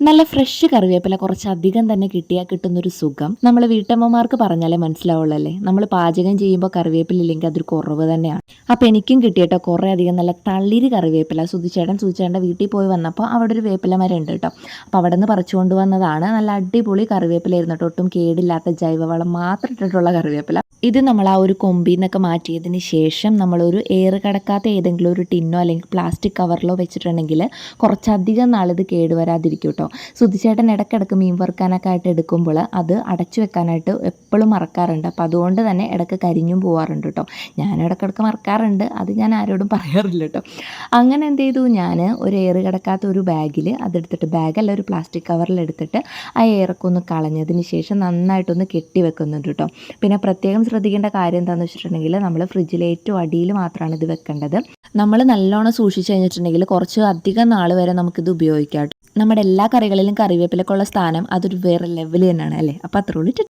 നല്ല ഫ്രഷ് കറിവേപ്പില കുറച്ചധികം തന്നെ കിട്ടിയാൽ കിട്ടുന്നൊരു സുഖം നമ്മൾ വീട്ടമ്മമാർക്ക് പറഞ്ഞാലേ മനസ്സിലാവുള്ളല്ലേ. നമ്മൾ പാചകം ചെയ്യുമ്പോൾ കറിവേപ്പില ഇല്ലെങ്കിൽ അതൊരു കുറവ് തന്നെയാണ്. അപ്പോൾ എനിക്കും കിട്ടിയിട്ടോ കുറേ അധികം നല്ല തളിര് കറിവേപ്പില. സുധിച്ചേട്ടൻ്റെ വീട്ടിൽ പോയി വന്നപ്പോൾ അവിടെ ഒരു വേപ്പില മരം ഉണ്ട് കേട്ടോ. അപ്പോൾ അവിടെ നിന്ന് പറിച്ചു കൊണ്ടുവന്നതാണ്. നല്ല അടിപൊളി കറിവേപ്പിലായിരുന്നു കേട്ടോ. ഒട്ടും കേടില്ലാത്ത ജൈവവളം മാത്രം ഇട്ടിട്ടുള്ള കറിവേപ്പില. ഇത് നമ്മൾ ആ ഒരു കൊമ്പിൽ നിന്നൊക്കെ മാറ്റിയതിന് ശേഷം നമ്മളൊരു എയർ കടക്കാത്ത ഏതെങ്കിലും ഒരു ടിന്നോ അല്ലെങ്കിൽ പ്ലാസ്റ്റിക് കവറിലോ വെച്ചിട്ടുണ്ടെങ്കിൽ കുറച്ചധികം നാളിത് കേടുവരാതിരിക്കും കേട്ടോ. സുധിച്ചേട്ടൻ ഇടയ്ക്കിടയ്ക്ക് മീൻ വറുക്കാനൊക്കെ ആയിട്ട് എടുക്കുമ്പോൾ അത് അടച്ചു വെക്കാനായിട്ട് എപ്പോഴും മറക്കാറുണ്ട്. അപ്പോൾ അതുകൊണ്ട് തന്നെ ഇടയ്ക്ക് കരിഞ്ഞും പോകാറുണ്ട് കേട്ടോ. ഞാൻ ഇടയ്ക്കിടയ്ക്ക് മറക്കാറുണ്ട്, അത് ഞാൻ ആരോടും പറയാറില്ല കേട്ടോ. അങ്ങനെ എന്ത് ചെയ്തു, ഞാൻ ഒരു എയർ കിടക്കാത്ത ഒരു ബാഗിൽ അതെടുത്തിട്ട്, ബാഗല്ല ഒരു പ്ലാസ്റ്റിക് കവറിലെടുത്തിട്ട് ആ എയറൊക്കെ ഒന്ന് കളഞ്ഞതിന് ശേഷം നന്നായിട്ടൊന്ന് കെട്ടി വെക്കുന്നുണ്ട് കേട്ടോ. പിന്നെ പ്രത്യേകം ശ്രദ്ധിക്കേണ്ട കാര്യം എന്താണെന്ന് വെച്ചിട്ടുണ്ടെങ്കിൽ നമ്മൾ ഫ്രിഡ്ജിൽ ഏറ്റവും അടിയിൽ മാത്രമാണ് ഇത് വെക്കേണ്ടത്. നമ്മൾ നല്ലോണം സൂക്ഷിച്ച് കഴിഞ്ഞിട്ടുണ്ടെങ്കിൽ കുറച്ച് അധികം നാൾ വരെ നമുക്കിത് ഉപയോഗിക്കാം. നമ്മുടെ എല്ലാ കറികളിലും കറിവേപ്പിലക്കുള്ള സ്ഥാനം അതൊരു വേറെ ലെവൽ തന്നെയാണ് അല്ലേ. അപ്പോൾ അത്രേ ഉള്ളൂ.